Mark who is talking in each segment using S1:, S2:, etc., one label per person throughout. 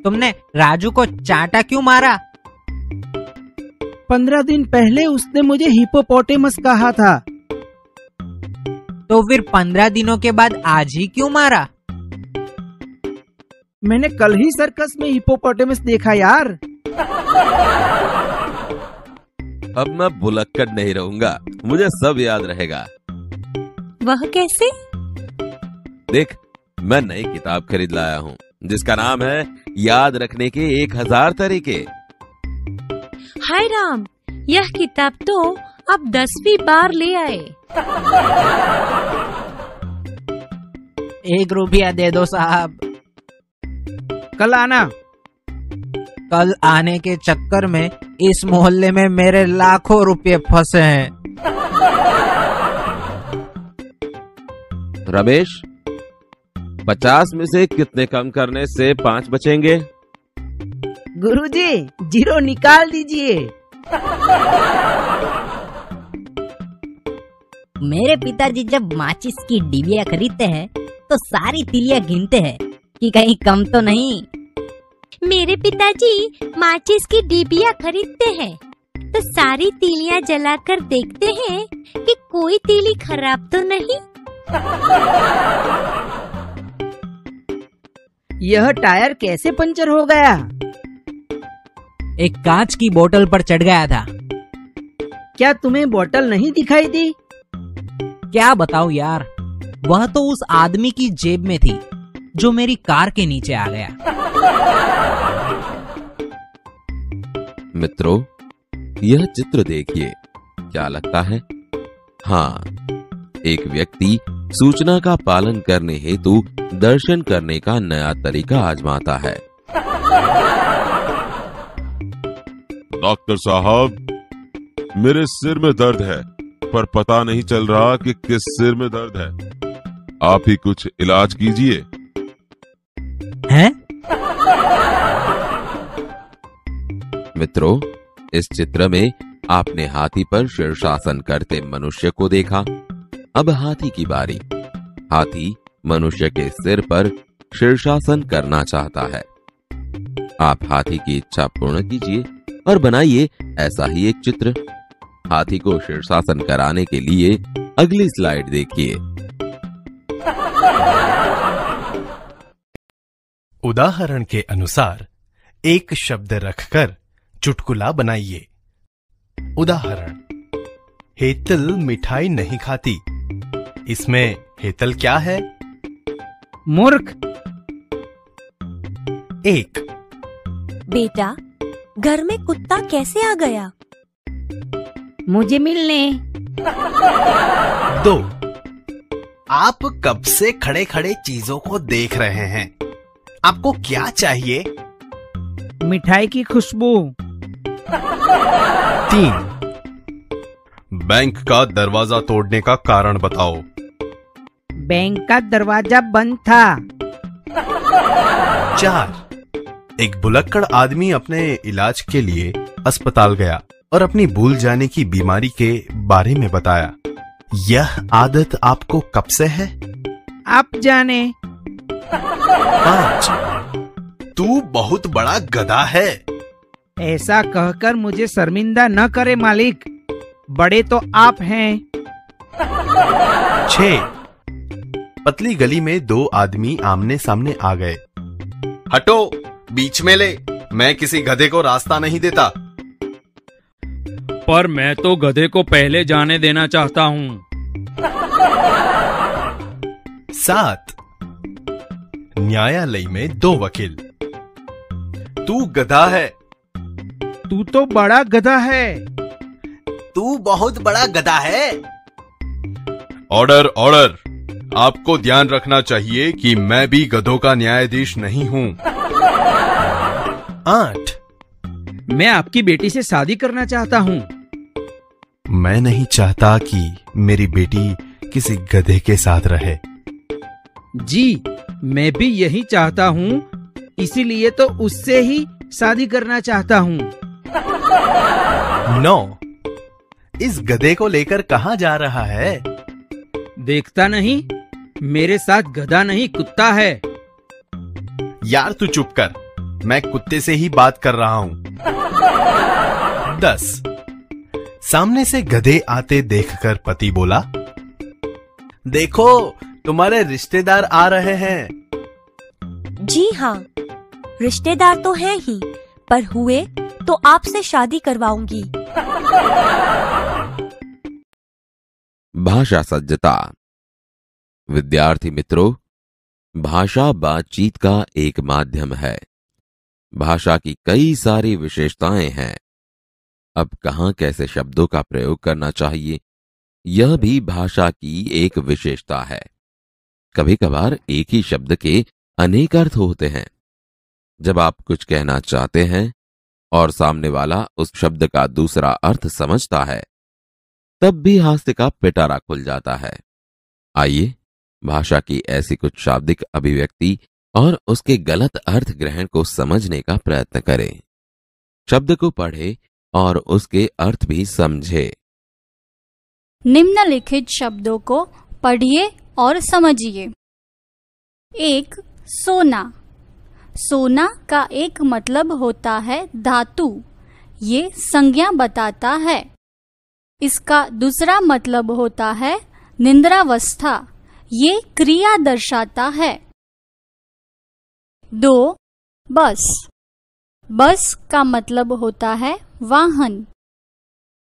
S1: तुमने राजू को चांटा क्यों मारा?
S2: 15 दिन पहले उसने मुझे हिप्पोपोटेमस कहा था।
S1: तो फिर 15 दिनों के बाद आज ही क्यों मारा?
S2: मैंने कल ही सर्कस में हिप्पोपोटेमस देखा यार।
S3: अब मैं भुलक्कड़ नहीं रहूंगा, मुझे सब याद रहेगा।
S4: वह कैसे?
S3: देख, मैं नई किताब खरीद लाया हूँ जिसका नाम है याद रखने के 1000 तरीके।
S4: हाय राम, यह किताब तो अब 10वीं बार ले आए।
S1: 1 रुपया दे दो साहब।
S2: कल आना।
S1: कल आने के चक्कर में इस मोहल्ले में मेरे लाखों रुपए फंसे हैं।
S3: रमेश, 50 में से कितने कम करने से 5 बचेंगे?
S2: गुरुजी, 0 निकाल दीजिए।
S5: मेरे पिताजी जब माचिस की डिबिया खरीदते हैं तो सारी तिलियां गिनते हैं कि कहीं कम तो नहीं।
S4: मेरे पिताजी माचिस की डिबिया खरीदते हैं तो सारी तीलियां जलाकर देखते हैं कि कोई तीली खराब तो नहीं।
S2: यह टायर कैसे पंचर हो गया?
S1: एक कांच की बोतल पर चढ़ गया था।
S2: क्या तुम्हें बोतल नहीं दिखाई दी?
S1: क्या बताऊं यार, वह तो उस आदमी की जेब में थी जो मेरी कार के नीचे आ गया।
S3: मित्रों, यह चित्र देखिए, क्या लगता है? हाँ, एक व्यक्ति सूचना का पालन करने हेतु दर्शन करने का नया तरीका आजमाता है।
S6: डॉक्टर साहब, मेरे सिर में दर्द है, पर पता नहीं चल रहा कि किस सिर में दर्द है। आप ही कुछ इलाज कीजिए।
S1: हैं?
S3: मित्रों, इस चित्र में आपने हाथी पर शीर्षासन करते मनुष्य को देखा। अब हाथी की बारी। हाथी मनुष्य के सिर पर शीर्षासन करना चाहता है। आप हाथी की इच्छा पूर्ण कीजिए और बनाइए ऐसा ही एक चित्र। हाथी को शीर्षासन कराने के लिए अगली स्लाइड देखिए।
S7: उदाहरण के अनुसार एक शब्द रखकर चुटकुला बनाइए। उदाहरण: हेतल मिठाई नहीं खाती। इसमें हेतल क्या है?
S2: मूर्ख।
S7: 1.
S4: बेटा, घर में कुत्ता कैसे आ गया?
S5: मुझे मिलने।
S7: 2. आप कब से खड़े खड़े चीजों को देख रहे हैं? आपको क्या चाहिए?
S2: मिठाई की खुशबू।
S7: 3. बैंक का दरवाजा तोड़ने का कारण बताओ।
S2: बैंक का दरवाजा बंद था।
S7: 4. एक भुलक्कड़ आदमी अपने इलाज के लिए अस्पताल गया और अपनी भूल जाने की बीमारी के बारे में बताया। यह आदत आपको कब से है?
S2: आप जाने।
S7: 5. तू बहुत बड़ा गधा है।
S2: ऐसा कहकर मुझे शर्मिंदा न करे मालिक, बड़े तो आप हैं।
S7: 6. पतली गली में 2 आदमी आमने सामने आ गए। हटो, बीच में ले, मैं किसी गधे को रास्ता नहीं देता।
S8: पर मैं तो गधे को पहले जाने देना चाहता हूँ।
S7: 7. न्यायालय में 2 वकील। तू गधा है।
S2: तू तो बड़ा गधा है।
S7: तू बहुत बड़ा गधा है।
S6: Order, order. आपको ध्यान रखना चाहिए कि मैं भी गधों का न्यायाधीश नहीं हूँ।
S7: 8.
S2: मैं आपकी बेटी से शादी करना चाहता हूँ।
S7: मैं नहीं चाहता कि मेरी बेटी किसी गधे के साथ रहे।
S2: जी, मैं भी यही चाहता हूँ, इसीलिए तो उससे ही शादी करना चाहता हूँ।
S7: 9. इस गधे को लेकर कहाँ जा रहा है?
S2: देखता नहीं, मेरे साथ गधा नहीं कुत्ता है।
S7: यार तू चुप कर, मैं कुत्ते से ही बात कर रहा हूं। 10। सामने से गधे आते देखकर पति बोला, देखो तुम्हारे रिश्तेदार आ रहे हैं।
S4: जी हाँ, रिश्तेदार तो हैं ही, पर हुए तो आपसे शादी करवाऊंगी।
S3: भाषा सज्जता। विद्यार्थी मित्रों, भाषा बातचीत का एक माध्यम है। भाषा की कई सारी विशेषताएं हैं। अब कहां कैसे शब्दों का प्रयोग करना चाहिए, यह भी भाषा की एक विशेषता है। कभी कभार एक ही शब्द के अनेक अर्थ होते हैं। जब आप कुछ कहना चाहते हैं और सामने वाला उस शब्द का दूसरा अर्थ समझता है, तब भी हास्य का पिटारा खुल जाता है। आइए भाषा की ऐसी कुछ शाब्दिक अभिव्यक्ति और उसके गलत अर्थ ग्रहण को समझने का प्रयत्न करें। शब्द को पढ़े और उसके अर्थ भी समझे।
S9: निम्नलिखित शब्दों को पढ़िए और समझिए। 1. सोना। सोना का एक मतलब होता है धातु, ये संज्ञा बताता है। इसका दूसरा मतलब होता है निंद्रावस्था, ये क्रिया दर्शाता है। 2. बस। बस का मतलब होता है वाहन।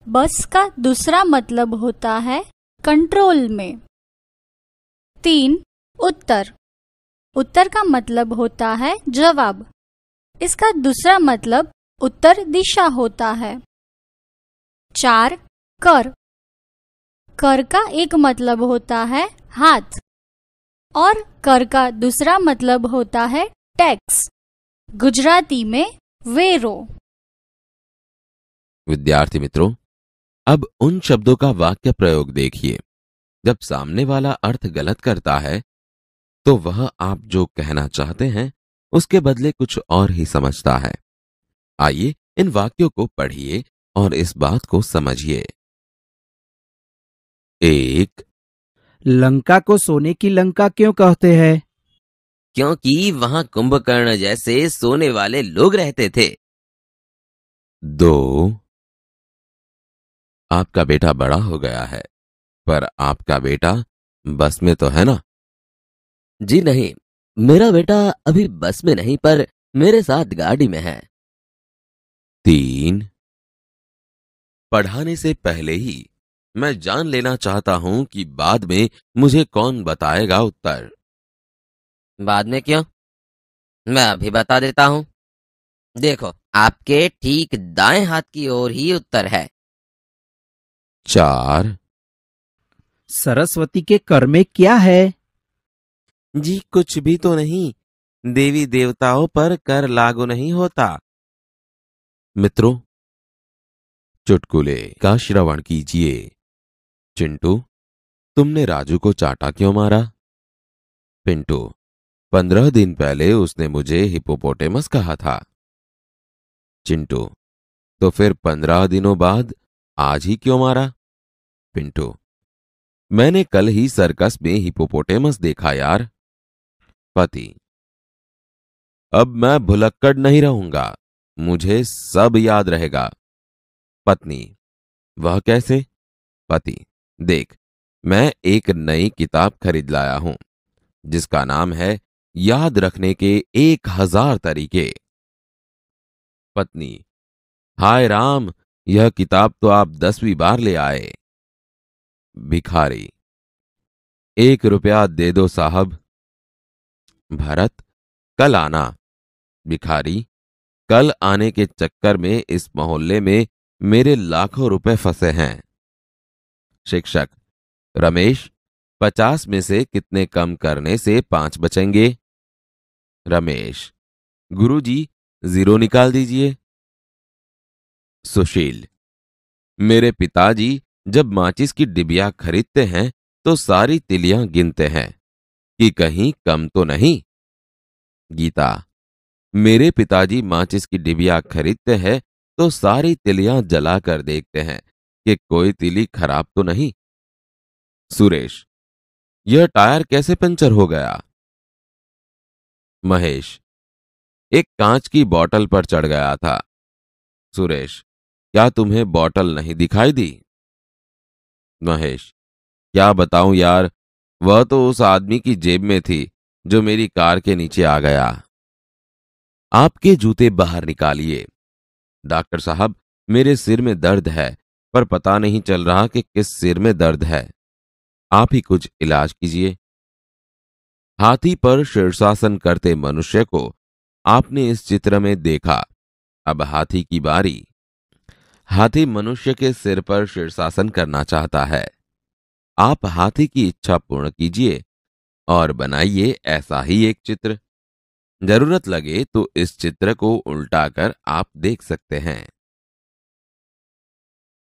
S9: बस का दूसरा मतलब होता है कंट्रोल में। 3. उत्तर। उत्तर का मतलब होता है जवाब। इसका दूसरा मतलब उत्तर दिशा होता है। 4. कर। कर का एक मतलब होता है हाथ और कर का दूसरा मतलब होता है टैक्स, गुजराती में वेरो।
S3: विद्यार्थी मित्रों, अब उन शब्दों का वाक्य प्रयोग देखिए। जब सामने वाला अर्थ गलत करता है तो वह आप जो कहना चाहते हैं उसके बदले कुछ और ही समझता है। आइए इन वाक्यों को पढ़िए और इस बात को समझिए। 1.
S2: लंका को सोने की लंका क्यों कहते हैं?
S10: क्योंकि वहां कुंभकर्ण जैसे सोने वाले लोग रहते थे।
S3: 2. आपका बेटा बड़ा हो गया है, पर आपका बेटा बस में तो है ना?
S10: जी नहीं, मेरा बेटा अभी बस में नहीं पर मेरे साथ गाड़ी में है।
S3: 3. पढ़ाने से पहले ही मैं जान लेना चाहता हूं कि बाद में मुझे कौन बताएगा उत्तर।
S10: बाद में क्यों? मैं अभी बता देता हूं। देखो, आपके ठीक दाएं हाथ की ओर ही उत्तर है।
S3: 4.
S2: सरस्वती के कर में क्या है?
S3: जी कुछ भी तो नहीं, देवी देवताओं पर कर लागू नहीं होता। मित्रों, चुटकुले का श्रवण कीजिए। चिंटू, तुमने राजू को चाटा क्यों मारा? पिंटू, 15 दिन पहले उसने मुझे हिपोपोटेमस कहा था। चिंटू, तो फिर 15 दिनों बाद आज ही क्यों मारा? पिंटू, मैंने कल ही सर्कस में हिपोपोटेमस देखा यार। पति, अब मैं भुलक्कड़ नहीं रहूंगा, मुझे सब याद रहेगा। पत्नी, वह कैसे? पति, देख, मैं एक नई किताब खरीद लाया हूं जिसका नाम है याद रखने के 1000 तरीके। पत्नी, हाय राम, यह किताब तो आप 10वीं बार ले आए। भिखारी, 1 रुपया दे दो साहब। भरत, कल आना। भिखारी, कल आने के चक्कर में इस मोहल्ले में मेरे लाखों रुपए फंसे हैं। शिक्षक, रमेश, 50 में से कितने कम करने से 5 बचेंगे? रमेश, गुरुजी 0 निकाल दीजिए। सुशील, मेरे पिताजी जब माचिस की डिबिया खरीदते हैं तो सारी तिलियां गिनते हैं कि कहीं कम तो नहीं। गीता, मेरे पिताजी माचिस की डिबिया खरीदते हैं तो सारी तिलियां जलाकर देखते हैं कि कोई तिली खराब तो नहीं। सुरेश, यह टायर कैसे पंचर हो गया? महेश, एक कांच की बोतल पर चढ़ गया था। सुरेश, क्या तुम्हें बोतल नहीं दिखाई दी? महेश, क्या बताऊं यार, वह तो उस आदमी की जेब में थी जो मेरी कार के नीचे आ गया। आपके जूते बाहर निकालिए। डॉक्टर साहब, मेरे सिर में दर्द है, पर पता नहीं चल रहा कि किस सिर में दर्द है। आप ही कुछ इलाज कीजिए। हाथी पर शीर्षासन करते मनुष्य को आपने इस चित्र में देखा। अब हाथी की बारी। हाथी मनुष्य के सिर पर शीर्षासन करना चाहता है। आप हाथी की इच्छा पूर्ण कीजिए और बनाइए ऐसा ही एक चित्र। जरूरत लगे तो इस चित्र को उल्टा कर आप देख सकते हैं।